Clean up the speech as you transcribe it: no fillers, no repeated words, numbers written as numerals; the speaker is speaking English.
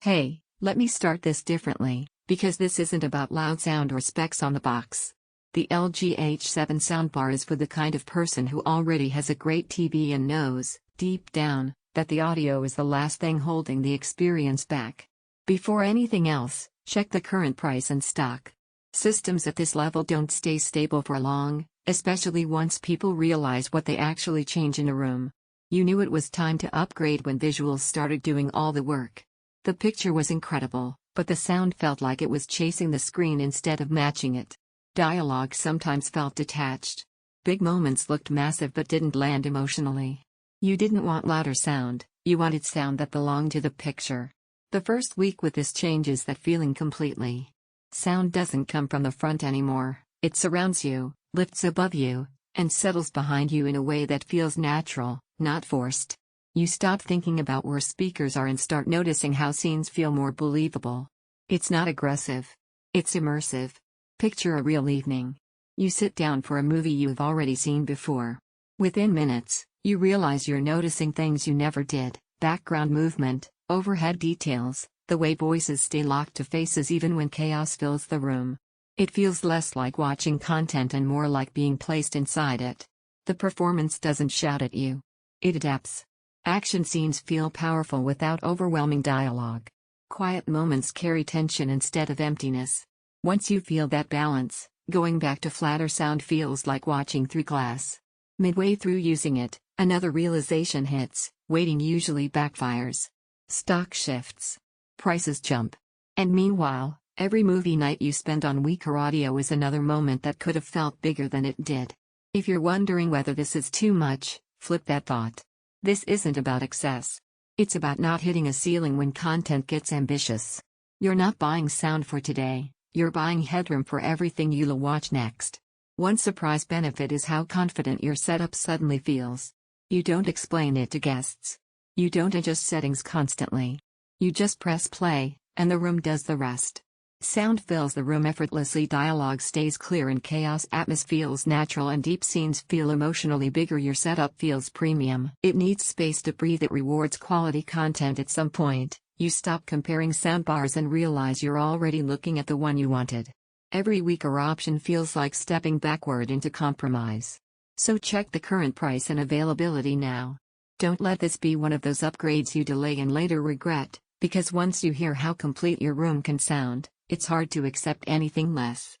Hey, let me start this differently, because this isn't about loud sound or specs on the box. The LG H7 Soundbar is for the kind of person who already has a great TV and knows, deep down, that the audio is the last thing holding the experience back. Before anything else, check the current price and stock. Systems at this level don't stay stable for long, especially once people realize what they actually change in a room. You knew it was time to upgrade when visuals started doing all the work. The picture was incredible, but the sound felt like it was chasing the screen instead of matching it. Dialogue sometimes felt detached. Big moments looked massive but didn't land emotionally. You didn't want louder sound, you wanted sound that belonged to the picture. The first week with this changes that feeling completely. Sound doesn't come from the front anymore, it surrounds you, lifts above you, and settles behind you in a way that feels natural, not forced. You stop thinking about where speakers are and start noticing how scenes feel more believable. It's not aggressive. It's immersive. Picture a real evening. You sit down for a movie you've already seen before. Within minutes, you realize you're noticing things you never did: background movement, overhead details, the way voices stay locked to faces even when chaos fills the room. It feels less like watching content and more like being placed inside it. The performance doesn't shout at you. It adapts. Action scenes feel powerful without overwhelming dialogue. Quiet moments carry tension instead of emptiness. Once you feel that balance, going back to flatter sound feels like watching through glass. Midway through using it, another realization hits: waiting usually backfires. Stock shifts. Prices jump. And meanwhile, every movie night you spend on weaker audio is another moment that could have felt bigger than it did. If you're wondering whether this is too much, flip that thought. This isn't about excess. It's about not hitting a ceiling when content gets ambitious. You're not buying sound for today, you're buying headroom for everything you'll watch next. One surprise benefit is how confident your setup suddenly feels. You don't explain it to guests. You don't adjust settings constantly. You just press play, and the room does the rest. Sound fills the room effortlessly, dialogue stays clear and chaos atmosphere feels natural, and deep scenes feel emotionally bigger. Your setup feels premium. It needs space to breathe. It rewards quality content. At some point, you stop comparing soundbars and realize you're already looking at the one you wanted. Every weaker option feels like stepping backward into compromise. So check the current price and availability now. Don't let this be one of those upgrades you delay and later regret, because once you hear how complete your room can sound, it's hard to accept anything less.